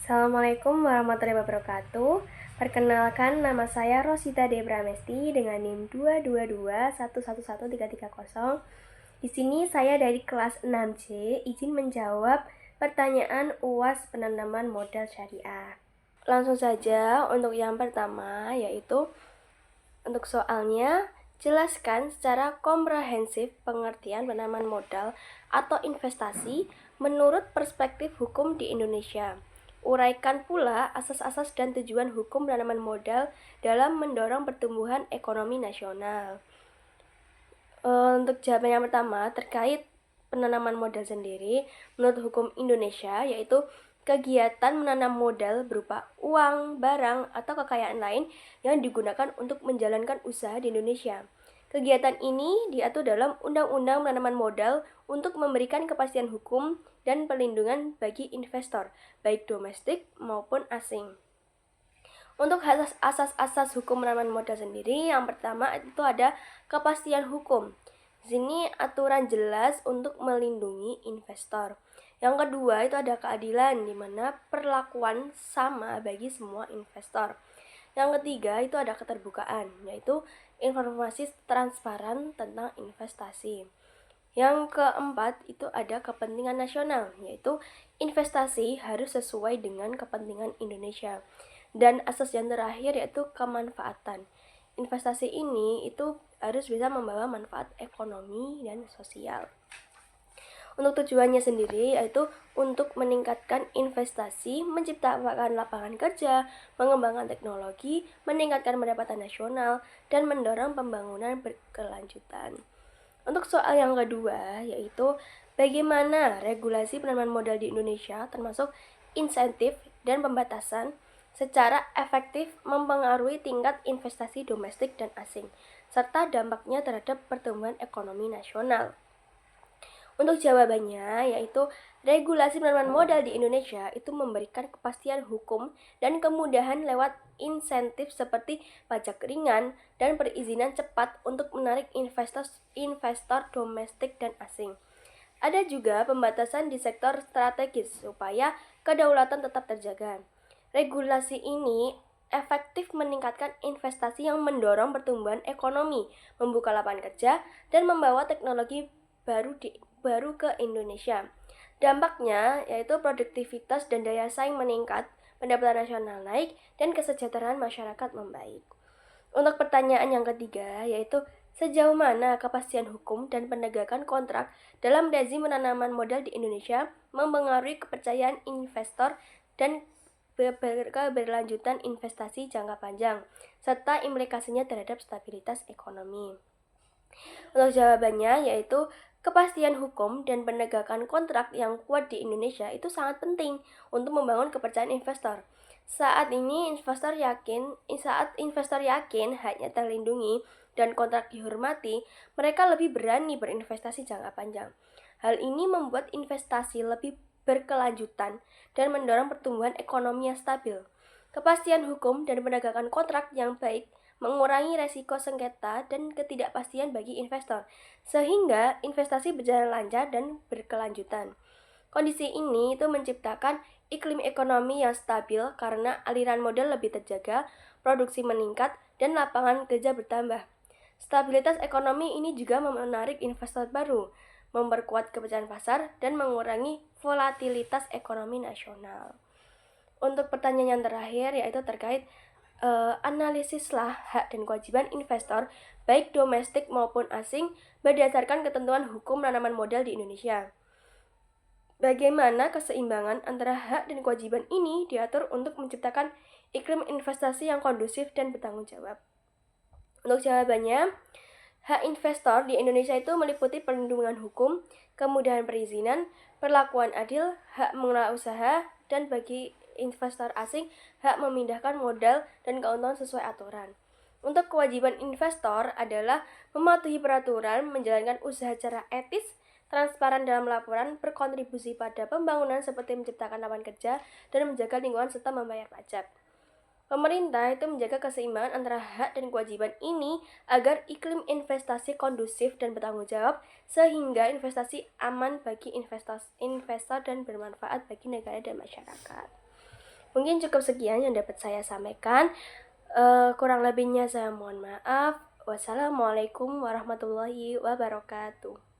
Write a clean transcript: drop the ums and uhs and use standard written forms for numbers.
Assalamualaikum warahmatullahi wabarakatuh. Perkenalkan, nama saya Rosita Debramesti dengan NIM 222111330. Di sini saya dari kelas 6C izin menjawab pertanyaan UAS penanaman modal syariah. Langsung saja untuk yang pertama, yaitu untuk soalnya, jelaskan secara komprehensif pengertian penanaman modal atau investasi menurut perspektif hukum di Indonesia. Uraikan pula asas-asas dan tujuan hukum penanaman modal dalam mendorong pertumbuhan ekonomi nasional. Untuk jawaban yang pertama terkait penanaman modal sendiri, menurut hukum Indonesia yaitu kegiatan menanam modal berupa uang, barang, atau kekayaan lain yang digunakan untuk menjalankan usaha di Indonesia. Kegiatan ini diatur dalam Undang-Undang Penanaman Modal untuk memberikan kepastian hukum dan perlindungan bagi investor, baik domestik maupun asing. Untuk asas-asas hukum penanaman modal sendiri, yang pertama itu ada kepastian hukum. Di sini aturan jelas untuk melindungi investor. Yang kedua itu ada keadilan, di mana perlakuan sama bagi semua investor. Yang ketiga itu ada keterbukaan, yaitu informasi transparan tentang investasi. Yang keempat itu ada kepentingan nasional, yaitu investasi harus sesuai dengan kepentingan Indonesia. Dan asas yang terakhir yaitu kemanfaatan. Investasi ini itu harus bisa membawa manfaat ekonomi dan sosial. Untuk tujuannya sendiri yaitu untuk meningkatkan investasi, menciptakan lapangan kerja, mengembangkan teknologi, meningkatkan pendapatan nasional, dan mendorong pembangunan berkelanjutan. Untuk soal yang kedua yaitu bagaimana regulasi penanaman modal di Indonesia termasuk insentif dan pembatasan secara efektif mempengaruhi tingkat investasi domestik dan asing, serta dampaknya terhadap pertumbuhan ekonomi nasional. Untuk jawabannya yaitu regulasi penanaman modal di Indonesia itu memberikan kepastian hukum dan kemudahan lewat insentif seperti pajak ringan dan perizinan cepat untuk menarik investor domestik dan asing. Ada juga pembatasan di sektor strategis supaya kedaulatan tetap terjaga. Regulasi ini efektif meningkatkan investasi yang mendorong pertumbuhan ekonomi, membuka lapangan kerja, dan membawa teknologi baru ke Indonesia. Dampaknya yaitu produktivitas dan daya saing meningkat, pendapatan nasional naik, dan kesejahteraan masyarakat membaik. Untuk pertanyaan yang ketiga yaitu sejauh mana kepastian hukum dan penegakan kontrak dalam rezim penanaman modal di Indonesia mempengaruhi kepercayaan investor dan keberlanjutan investasi jangka panjang, serta implikasinya terhadap stabilitas ekonomi. Untuk jawabannya yaitu kepastian hukum dan penegakan kontrak yang kuat di Indonesia itu sangat penting untuk membangun kepercayaan investor. Saat investor yakin haknya terlindungi dan kontrak dihormati, mereka lebih berani berinvestasi jangka panjang. Hal ini membuat investasi lebih berkelanjutan dan mendorong pertumbuhan ekonomi yang stabil. Kepastian hukum dan penegakan kontrak yang baik mengurangi resiko sengketa dan ketidakpastian bagi investor, sehingga investasi berjalan lancar dan berkelanjutan. Kondisi ini itu menciptakan iklim ekonomi yang stabil karena aliran modal lebih terjaga, produksi meningkat, dan lapangan kerja bertambah. Stabilitas ekonomi ini juga menarik investor baru, memperkuat kepercayaan pasar, dan mengurangi volatilitas ekonomi nasional. Untuk pertanyaan yang terakhir yaitu terkait analisislah hak dan kewajiban investor baik domestik maupun asing berdasarkan ketentuan hukum penanaman modal di Indonesia. Bagaimana keseimbangan antara hak dan kewajiban ini diatur untuk menciptakan iklim investasi yang kondusif dan bertanggung jawab. Untuk jawabannya, hak investor di Indonesia itu meliputi perlindungan hukum, kemudahan perizinan, perlakuan adil, hak mengelola usaha, dan bagi investor asing hak memindahkan modal dan keuntungan sesuai aturan. Untuk kewajiban investor adalah mematuhi peraturan, menjalankan usaha secara etis, transparan dalam laporan, berkontribusi pada pembangunan seperti menciptakan lapangan kerja dan menjaga lingkungan serta membayar pajak. Pemerintah itu menjaga keseimbangan antara hak dan kewajiban ini agar iklim investasi kondusif dan bertanggung jawab sehingga investasi aman bagi investor dan bermanfaat bagi negara dan masyarakat. Mungkin cukup sekian yang dapat saya sampaikan. Kurang lebihnya saya mohon maaf. Wassalamualaikum warahmatullahi wabarakatuh.